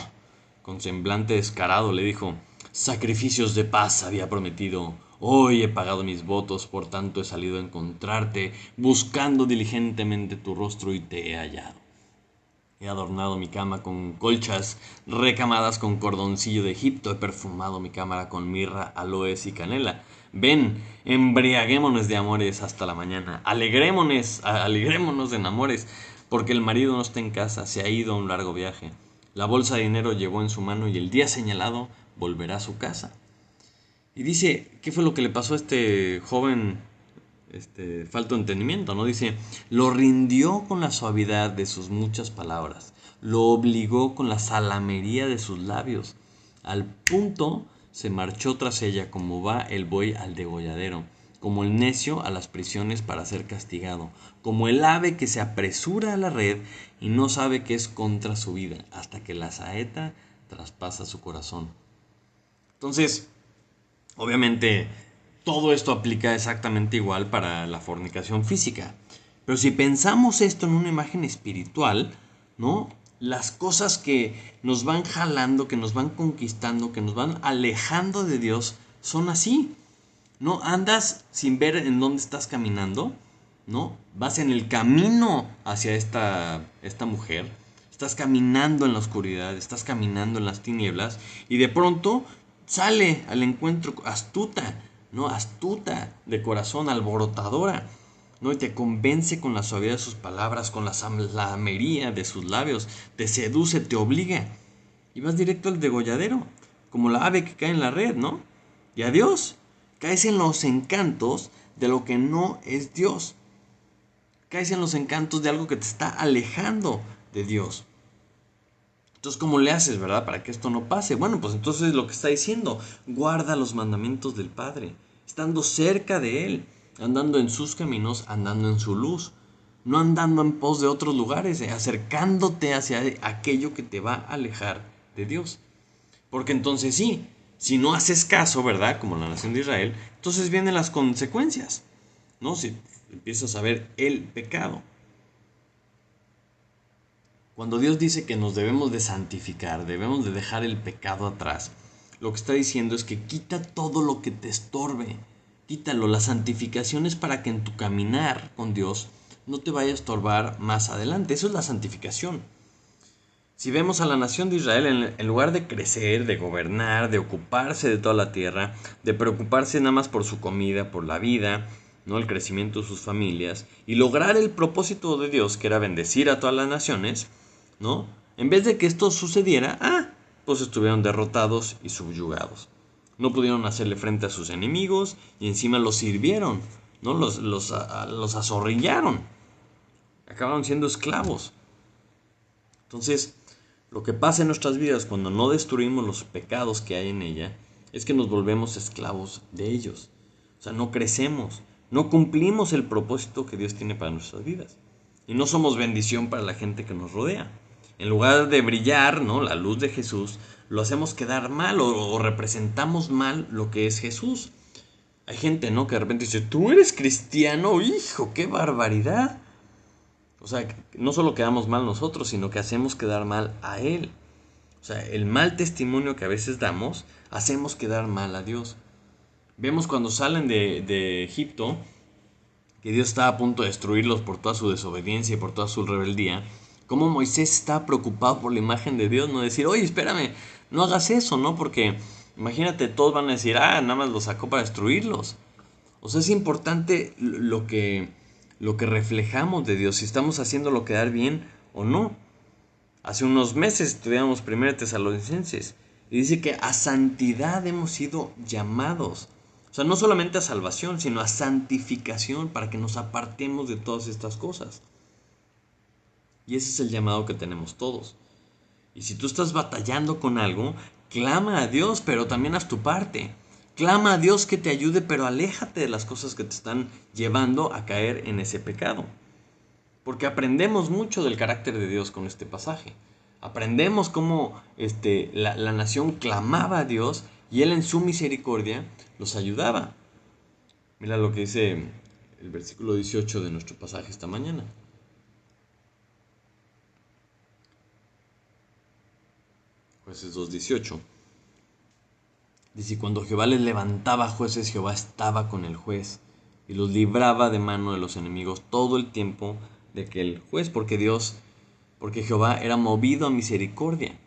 Con semblante descarado le dijo, sacrificios de paz había prometido. Hoy he pagado mis votos, por tanto he salido a encontrarte, buscando diligentemente tu rostro y te he hallado. He adornado mi cama con colchas recamadas con cordoncillo de Egipto. He perfumado mi cámara con mirra, aloes y canela. Ven, embriaguémonos de amores hasta la mañana. Alegrémonos en amores, porque el marido no está en casa, se ha ido a un largo viaje. La bolsa de dinero llevó en su mano y el día señalado volverá a su casa. Y dice, ¿qué fue lo que le pasó a este joven falto de entendimiento, ¿no? Dice, lo rindió con la suavidad de sus muchas palabras, lo obligó con la salamería de sus labios. Al punto se marchó tras ella como va el buey al degolladero, como el necio a las prisiones para ser castigado, como el ave que se apresura a la red y no sabe que es contra su vida, hasta que la saeta traspasa su corazón. Entonces, obviamente, todo esto aplica exactamente igual para la fornicación física. Pero si pensamos esto en una imagen espiritual, ¿no? Las cosas que nos van jalando, que nos van conquistando, que nos van alejando de Dios, son así. No andas sin ver en dónde estás caminando, ¿no? Vas en el camino hacia esta mujer, estás caminando en la oscuridad, estás caminando en las tinieblas y de pronto sale al encuentro astuta, ¿no? Astuta de corazón, alborotadora, ¿no? Y te convence con la suavidad de sus palabras, con la salamería de sus labios, te seduce, te obliga y vas directo al degolladero, como la ave que cae en la red, ¿no? Y adiós, caes en los encantos de lo que no es Dios. Caes en los encantos de algo que te está alejando de Dios. Entonces, ¿cómo le haces, verdad? Para que esto no pase. Bueno, pues entonces lo que está diciendo, guarda los mandamientos del Padre, estando cerca de Él, andando en sus caminos, andando en su luz, no andando en pos de otros lugares, acercándote hacia aquello que te va a alejar de Dios. Porque entonces sí, si no haces caso, ¿verdad? Como la nación de Israel, entonces vienen las consecuencias, ¿no? Si empiezas a ver el pecado. Cuando Dios dice que nos debemos de santificar, debemos de dejar el pecado atrás, lo que está diciendo es que quita todo lo que te estorbe, quítalo. La santificación es para que en tu caminar con Dios no te vaya a estorbar más adelante. Eso es la santificación. Si vemos a la nación de Israel, en lugar de crecer, de gobernar, de ocuparse de toda la tierra, de preocuparse nada más por su comida, por la vida, ¿no? El crecimiento de sus familias, y lograr el propósito de Dios, que era bendecir a todas las naciones, ¿no? En vez de que esto sucediera, pues estuvieron derrotados y subyugados. No pudieron hacerle frente a sus enemigos y encima los sirvieron, ¿no? Los azorrillaron. Acabaron siendo esclavos. Entonces, lo que pasa en nuestras vidas cuando no destruimos los pecados que hay en ella es que nos volvemos esclavos de ellos. O sea, no crecemos, no cumplimos el propósito que Dios tiene para nuestras vidas. Y no somos bendición para la gente que nos rodea. En lugar de brillar, ¿no? La luz de Jesús, lo hacemos quedar mal o representamos mal lo que es Jesús. Hay gente, ¿no? Que de repente dice, ¿tú eres cristiano? ¡Hijo, qué barbaridad! O sea, no solo quedamos mal nosotros, sino que hacemos quedar mal a Él. O sea, el mal testimonio que a veces damos, hacemos quedar mal a Dios. Vemos cuando salen de Egipto, que Dios estaba a punto de destruirlos por toda su desobediencia y por toda su rebeldía, cómo Moisés está preocupado por la imagen de Dios, no decir, oye, espérame, no hagas eso, ¿no? Porque imagínate, todos van a decir, nada más los sacó para destruirlos. O sea, es importante lo que reflejamos de Dios, si estamos haciéndolo quedar bien o no. Hace unos meses estudiamos 1 Tesalonicenses y dice que a santidad hemos sido llamados. O sea, no solamente a salvación, sino a santificación para que nos apartemos de todas estas cosas. Y ese es el llamado que tenemos todos. Y si tú estás batallando con algo, clama a Dios, pero también haz tu parte. Clama a Dios que te ayude, pero aléjate de las cosas que te están llevando a caer en ese pecado. Porque aprendemos mucho del carácter de Dios con este pasaje. Aprendemos cómo la nación clamaba a Dios y Él en su misericordia los ayudaba. Mira lo que dice el versículo 18 de nuestro pasaje esta mañana. Jueces 2:18. Dice, cuando Jehová les levantaba jueces, Jehová estaba con el juez y los libraba de mano de los enemigos todo el tiempo de aquel juez, porque Jehová era movido a misericordia.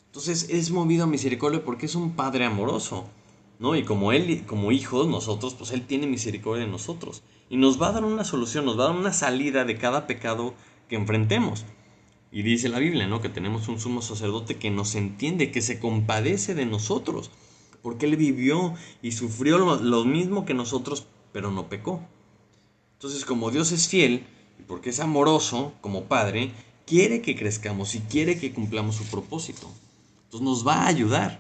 Entonces es movido a misericordia porque es un padre amoroso, ¿no? Y como él, como hijos, nosotros, pues él tiene misericordia de nosotros. Y nos va a dar una solución, nos va a dar una salida de cada pecado que enfrentemos. Y dice la Biblia, ¿no? Que tenemos un sumo sacerdote que nos entiende, que se compadece de nosotros. Porque él vivió y sufrió lo mismo que nosotros, pero no pecó. Entonces, como Dios es fiel, y porque es amoroso como Padre, quiere que crezcamos y quiere que cumplamos su propósito. Entonces nos va a ayudar.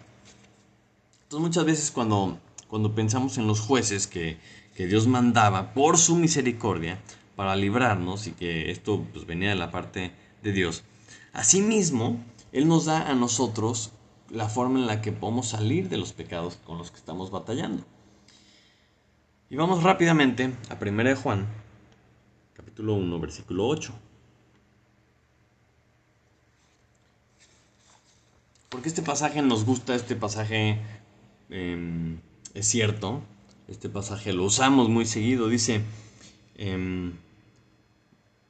Entonces muchas veces cuando pensamos en los jueces que Dios mandaba por su misericordia para librarnos y que esto pues, venía de la parte de Dios, asimismo, Él nos da a nosotros la forma en la que podemos salir de los pecados con los que estamos batallando. Y vamos rápidamente a 1 de Juan, capítulo 1, versículo 8. Porque este pasaje nos gusta, este pasaje es cierto, este pasaje lo usamos muy seguido, dice, eh,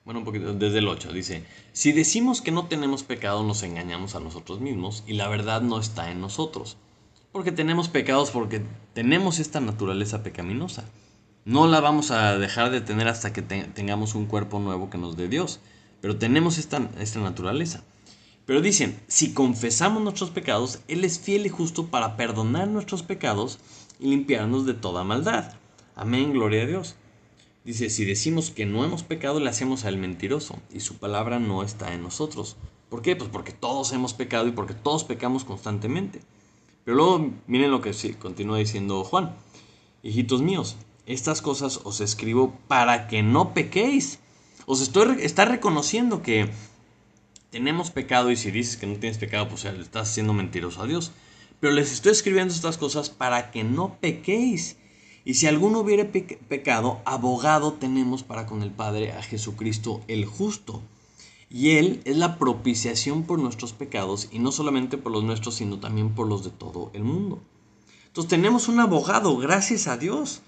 bueno, un poquito desde el 8, dice, si decimos que no tenemos pecado nos engañamos a nosotros mismos y la verdad no está en nosotros. Porque tenemos pecados porque tenemos esta naturaleza pecaminosa. No la vamos a dejar de tener hasta que tengamos un cuerpo nuevo que nos dé Dios. Pero tenemos esta naturaleza. Pero dicen, si confesamos nuestros pecados, Él es fiel y justo para perdonar nuestros pecados y limpiarnos de toda maldad. Amén, gloria a Dios. Dice, si decimos que no hemos pecado, le hacemos al mentiroso y su palabra no está en nosotros. ¿Por qué? Pues porque todos hemos pecado y porque todos pecamos constantemente. Pero luego miren lo que continúa diciendo Juan. Hijitos míos, estas cosas os escribo para que no pequéis. Está reconociendo que tenemos pecado y si dices que no tienes pecado, pues le estás haciendo mentiroso a Dios. Pero les estoy escribiendo estas cosas para que no pequéis. Y si alguno hubiere pecado, abogado tenemos para con el Padre a Jesucristo el justo. Y Él es la propiciación por nuestros pecados, y no solamente por los nuestros, sino también por los de todo el mundo. Entonces tenemos un abogado, gracias a Dios,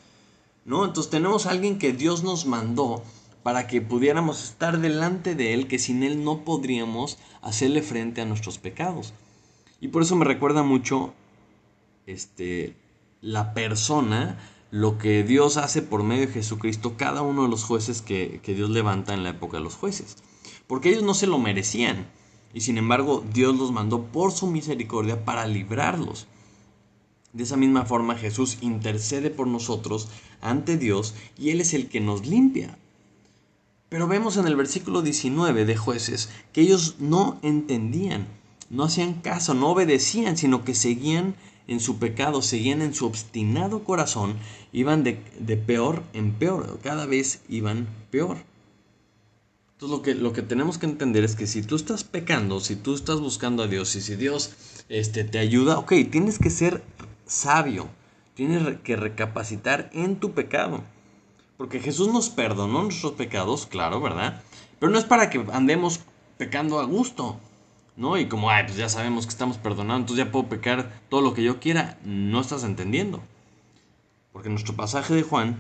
¿no? Entonces tenemos a alguien que Dios nos mandó para que pudiéramos estar delante de Él, que sin Él no podríamos hacerle frente a nuestros pecados. Y por eso me recuerda mucho la persona, lo que Dios hace por medio de Jesucristo, cada uno de los jueces que Dios levanta en la época de los jueces. Porque ellos no se lo merecían. Y sin embargo, Dios los mandó por su misericordia para librarlos. De esa misma forma, Jesús intercede por nosotros ante Dios y Él es el que nos limpia. Pero vemos en el versículo 19 de Jueces que ellos no entendían, no hacían caso, no obedecían, sino que seguían en su pecado, seguían en su obstinado corazón, iban de peor en peor, cada vez iban peor. Entonces lo que tenemos que entender es que si tú estás pecando, si tú estás buscando a Dios y si Dios te ayuda, ok, tienes que ser sabio, tienes que recapacitar en tu pecado. Porque Jesús nos perdonó nuestros pecados, claro, ¿verdad? Pero no es para que andemos pecando a gusto, ¿no? Y como, pues ya sabemos que estamos perdonados, entonces ya puedo pecar todo lo que yo quiera. No estás entendiendo. Porque nuestro pasaje de Juan,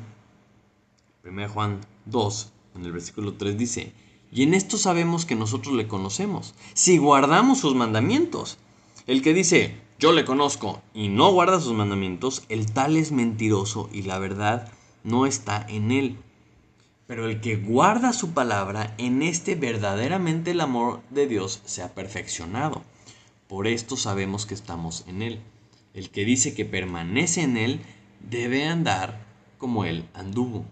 1 Juan 2, en el versículo 3 dice, y en esto sabemos que nosotros le conocemos, si guardamos sus mandamientos. El que dice, yo le conozco y no guarda sus mandamientos, el tal es mentiroso y la verdad no está en él. Pero el que guarda su palabra, en este verdaderamente el amor de Dios se ha perfeccionado. Por esto sabemos que estamos en él. El que dice que permanece en él, debe andar como él anduvo.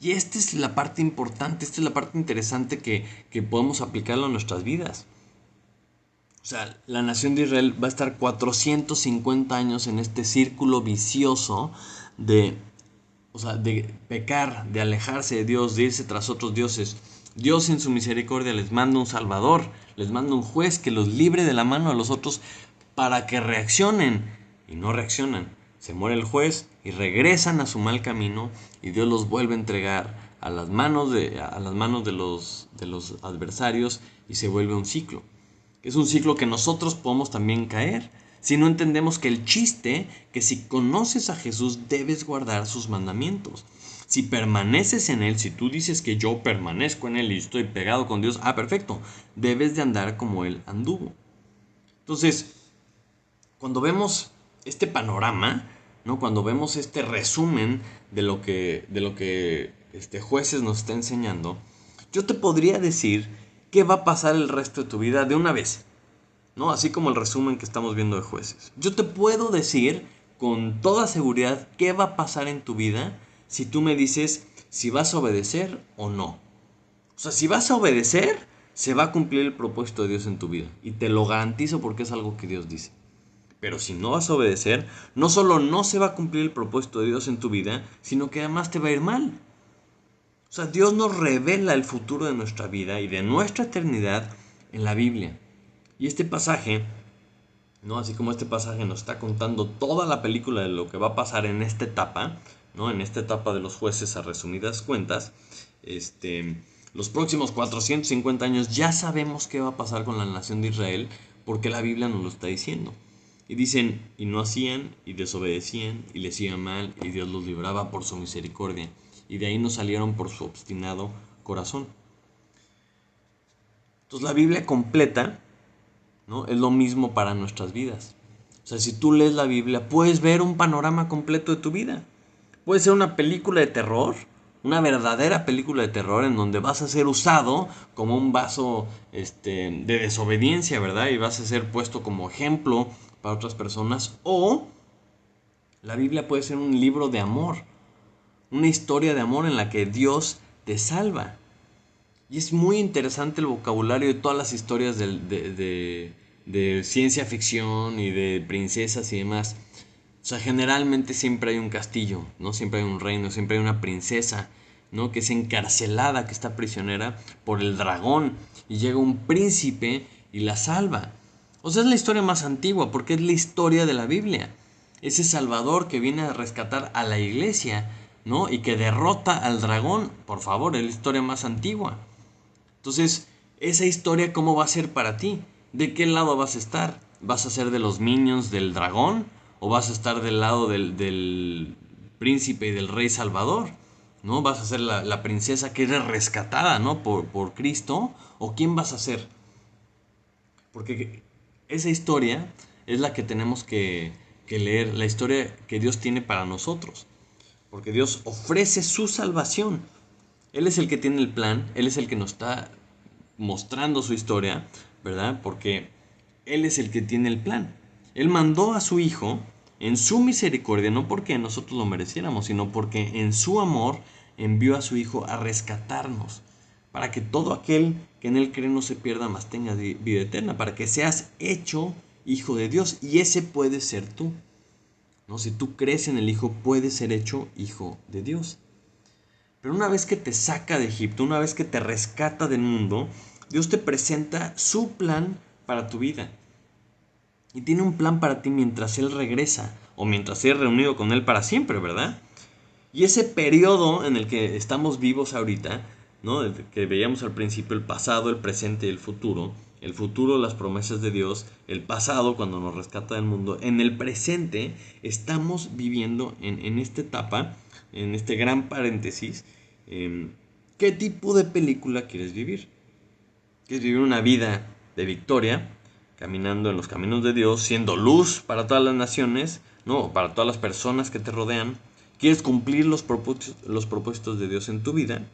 Y esta es la parte importante, esta es la parte interesante que podemos aplicarlo a nuestras vidas. O sea, la nación de Israel va a estar 450 años en este círculo vicioso de pecar, de alejarse de Dios, de irse tras otros dioses. Dios en su misericordia les manda un salvador, les manda un juez que los libre de la mano a los otros para que reaccionen. Y no reaccionan. Se muere el juez y regresan a su mal camino y Dios los vuelve a entregar a las manos de los adversarios y se vuelve un ciclo. Es un ciclo que nosotros podemos también caer si no entendemos que el chiste, que si conoces a Jesús debes guardar sus mandamientos. Si permaneces en Él, si tú dices que yo permanezco en Él y estoy pegado con Dios, perfecto, debes de andar como Él anduvo. Entonces, cuando vemos este panorama, ¿no? Cuando vemos este resumen de lo que Jueces nos está enseñando, yo te podría decir qué va a pasar el resto de tu vida de una vez, ¿no? Así como el resumen que estamos viendo de Jueces. Yo te puedo decir con toda seguridad qué va a pasar en tu vida si tú me dices, si vas a obedecer o no. O sea, si vas a obedecer, se va a cumplir el propósito de Dios en tu vida. Y te lo garantizo porque es algo que Dios dice. Pero si no vas a obedecer, no solo no se va a cumplir el propósito de Dios en tu vida, sino que además te va a ir mal. O sea, Dios nos revela el futuro de nuestra vida y de nuestra eternidad en la Biblia. Y este pasaje, ¿no? Así como este pasaje nos está contando toda la película de lo que va a pasar en esta etapa, ¿no? En esta etapa de los jueces a resumidas cuentas, los próximos 450 años ya sabemos qué va a pasar con la nación de Israel porque la Biblia nos lo está diciendo. Y dicen, y no hacían, y desobedecían, y les iba mal, y Dios los libraba por su misericordia. Y de ahí no salieron por su obstinado corazón. Entonces la Biblia completa, ¿no? Es lo mismo para nuestras vidas. O sea, si tú lees la Biblia, puedes ver un panorama completo de tu vida. Puede ser una película de terror, una verdadera película de terror en donde vas a ser usado como un vaso de desobediencia, ¿verdad? Y vas a ser puesto como ejemplo para otras personas. O la Biblia puede ser un libro de amor, una historia de amor en la que Dios te salva. Y es muy interesante el vocabulario de todas las historias de ciencia ficción y de princesas y demás. O sea, generalmente siempre hay un castillo, ¿no? Siempre hay un reino, siempre hay una princesa, ¿no? Que es encarcelada, que está prisionera por el dragón. Y llega un príncipe y la salva. O sea, es la historia más antigua porque es la historia de la Biblia. Ese Salvador que viene a rescatar a la iglesia, ¿no? Y que derrota al dragón. Por favor, es la historia más antigua. Entonces, esa historia, ¿cómo va a ser para ti? ¿De qué lado vas a estar? ¿Vas a ser de los minions del dragón? ¿O vas a estar del lado del príncipe y del rey Salvador? ¿No? ¿Vas a ser la princesa que eres rescatada, ¿no? Por Cristo? ¿O quién vas a ser? Porque esa historia es la que tenemos que leer, la historia que Dios tiene para nosotros. Porque Dios ofrece su salvación. Él es el que tiene el plan, Él es el que nos está mostrando su historia, ¿verdad? Porque Él es el que tiene el plan. Él mandó a su Hijo en su misericordia, no porque nosotros lo mereciéramos, sino porque en su amor envió a su Hijo a rescatarnos, para que todo aquel que en Él cree no se pierda, mas tenga vida eterna, para que seas hecho hijo de Dios. Y ese puede ser tú, ¿no? Si tú crees en el Hijo, puedes ser hecho hijo de Dios. Pero una vez que te saca de Egipto, una vez que te rescata del mundo, Dios te presenta su plan para tu vida. Y tiene un plan para ti mientras Él regresa o mientras seas reunido con Él para siempre, ¿verdad? Y ese periodo en el que estamos vivos ahorita, ¿no? El que veíamos al principio, el pasado, el presente y el futuro. El futuro, las promesas de Dios. El pasado, cuando nos rescata del mundo. En el presente, estamos viviendo en esta etapa, en este gran paréntesis. ¿Qué tipo de película quieres vivir? ¿Quieres vivir una vida de victoria, caminando en los caminos de Dios, siendo luz para todas las naciones, ¿no? Para todas las personas que te rodean? ¿Quieres cumplir los propósitos de Dios en tu vida?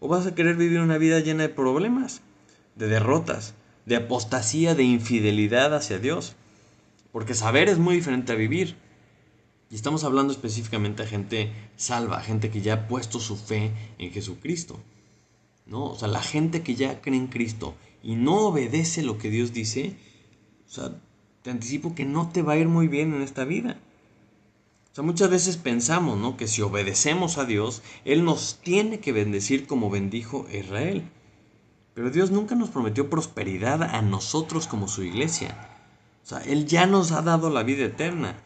¿O vas a querer vivir una vida llena de problemas, de derrotas, de apostasía, de infidelidad hacia Dios? Porque saber es muy diferente a vivir. Y estamos hablando específicamente a gente salva, a gente que ya ha puesto su fe en Jesucristo, ¿no? O sea, la gente que ya cree en Cristo y no obedece lo que Dios dice, o sea, te anticipo que no te va a ir muy bien en esta vida. O sea, muchas veces pensamos, ¿no? Que si obedecemos a Dios, Él nos tiene que bendecir como bendijo a Israel. Pero Dios nunca nos prometió prosperidad a nosotros como su iglesia. O sea, Él ya nos ha dado la vida eterna.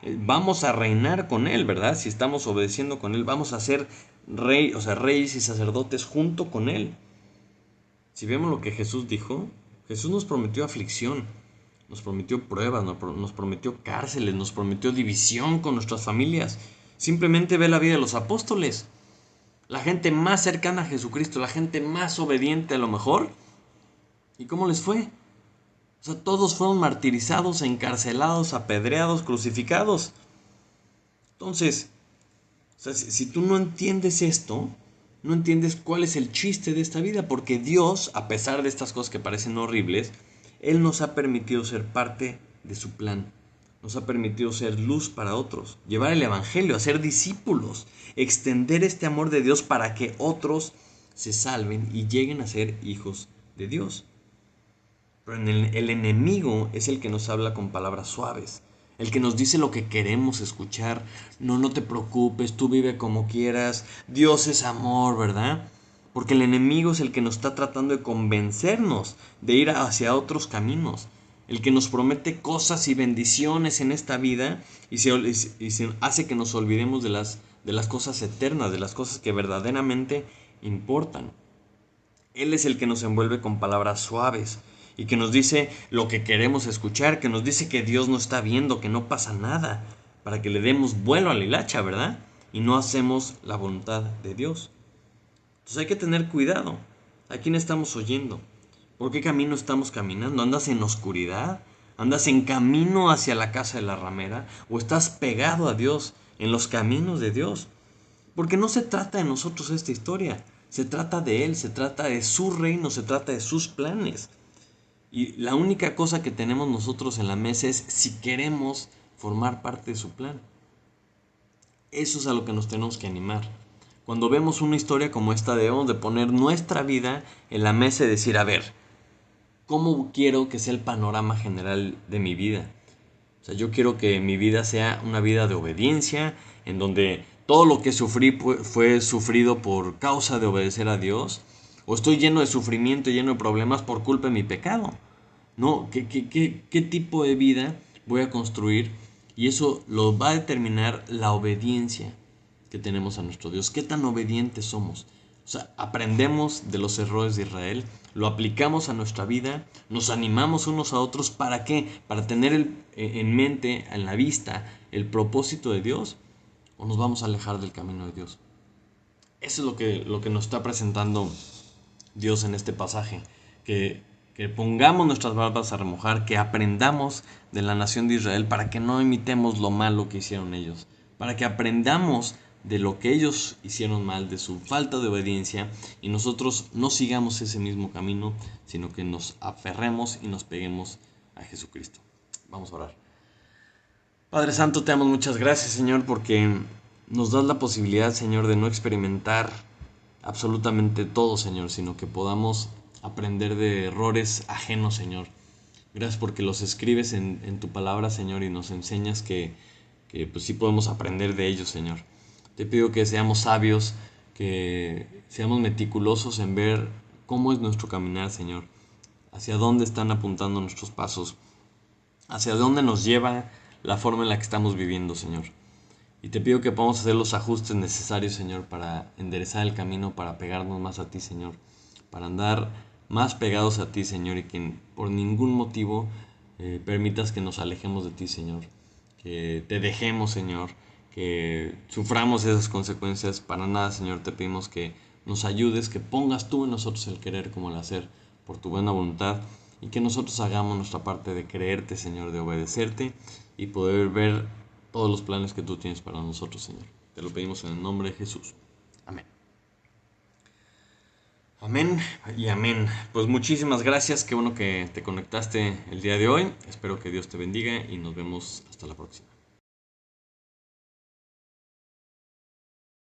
Vamos a reinar con Él, ¿verdad? Si estamos obedeciendo con Él, vamos a ser reyes y sacerdotes junto con Él. Si vemos lo que Jesús dijo, Jesús nos prometió aflicción, nos prometió pruebas, nos prometió cárceles, nos prometió división con nuestras familias. Simplemente ve la vida de los apóstoles. La gente más cercana a Jesucristo, la gente más obediente a lo mejor. ¿Y cómo les fue? O sea, todos fueron martirizados, encarcelados, apedreados, crucificados. Entonces, o sea, si tú no entiendes esto, no entiendes cuál es el chiste de esta vida, porque Dios, a pesar de estas cosas que parecen horribles, Él nos ha permitido ser parte de su plan, nos ha permitido ser luz para otros, llevar el evangelio, hacer discípulos, extender este amor de Dios para que otros se salven y lleguen a ser hijos de Dios. Pero el enemigo es el que nos habla con palabras suaves, el que nos dice lo que queremos escuchar. No, no te preocupes, tú vive como quieras, Dios es amor, ¿verdad? Porque el enemigo es el que nos está tratando de convencernos de ir hacia otros caminos, el que nos promete cosas y bendiciones en esta vida y se hace que nos olvidemos de las cosas eternas, de las cosas que verdaderamente importan. Él es el que nos envuelve con palabras suaves y que nos dice lo que queremos escuchar, que nos dice que Dios no está viendo, que no pasa nada, para que le demos vuelo a la hilacha, ¿verdad? Y no hacemos la voluntad de Dios. Entonces hay que tener cuidado. ¿A quién estamos oyendo? ¿Por qué camino estamos caminando? ¿Andas en oscuridad? ¿Andas en camino hacia la casa de la ramera? ¿O estás pegado a Dios, en los caminos de Dios? Porque no se trata de nosotros esta historia. Se trata de Él, se trata de su reino, se trata de sus planes. Y la única cosa que tenemos nosotros en la mesa es si queremos formar parte de su plan. Eso es a lo que nos tenemos que animar. Cuando vemos una historia como esta, debemos de poner nuestra vida en la mesa y decir, a ver, ¿cómo quiero que sea el panorama general de mi vida? O sea, yo quiero que mi vida sea una vida de obediencia, en donde todo lo que sufrí fue sufrido por causa de obedecer a Dios, o estoy lleno de sufrimiento y lleno de problemas por culpa de mi pecado. No, ¿qué tipo de vida voy a construir? Y eso lo va a determinar la obediencia que tenemos a nuestro Dios. ¿Qué tan obedientes somos? O sea, aprendemos de los errores de Israel, lo aplicamos a nuestra vida, nos animamos unos a otros. ¿Para qué? Para tener en mente, en la vista, el propósito de Dios, o nos vamos a alejar del camino de Dios. Eso es lo que nos está presentando Dios en este pasaje. Que pongamos nuestras barbas a remojar, que aprendamos de la nación de Israel para que no imitemos lo malo que hicieron ellos, para que aprendamos de lo que ellos hicieron mal, de su falta de obediencia, y nosotros no sigamos ese mismo camino, sino que nos aferremos y nos peguemos a Jesucristo. Vamos a orar. Padre Santo, te damos muchas gracias, Señor, porque nos das la posibilidad, Señor, de no experimentar absolutamente todo, Señor, sino que podamos aprender de errores ajenos, Señor. Gracias porque los escribes en tu palabra, Señor, y nos enseñas que pues sí podemos aprender de ellos, Señor. Te pido que seamos sabios, que seamos meticulosos en ver cómo es nuestro caminar, Señor, hacia dónde están apuntando nuestros pasos, hacia dónde nos lleva la forma en la que estamos viviendo, Señor. Y te pido que podamos hacer los ajustes necesarios, Señor, para enderezar el camino, para pegarnos más a ti, Señor, para andar más pegados a ti, Señor, y que por ningún motivo permitas que nos alejemos de ti, Señor, que te dejemos, Señor, que suframos esas consecuencias. Para nada, Señor, te pedimos que nos ayudes, que pongas tú en nosotros el querer como el hacer, por tu buena voluntad, y que nosotros hagamos nuestra parte de creerte, Señor, de obedecerte y poder ver todos los planes que tú tienes para nosotros, Señor. Te lo pedimos en el nombre de Jesús. Amén. Amén y amén. Pues muchísimas gracias. Qué bueno que te conectaste el día de hoy. Espero que Dios te bendiga y nos vemos hasta la próxima.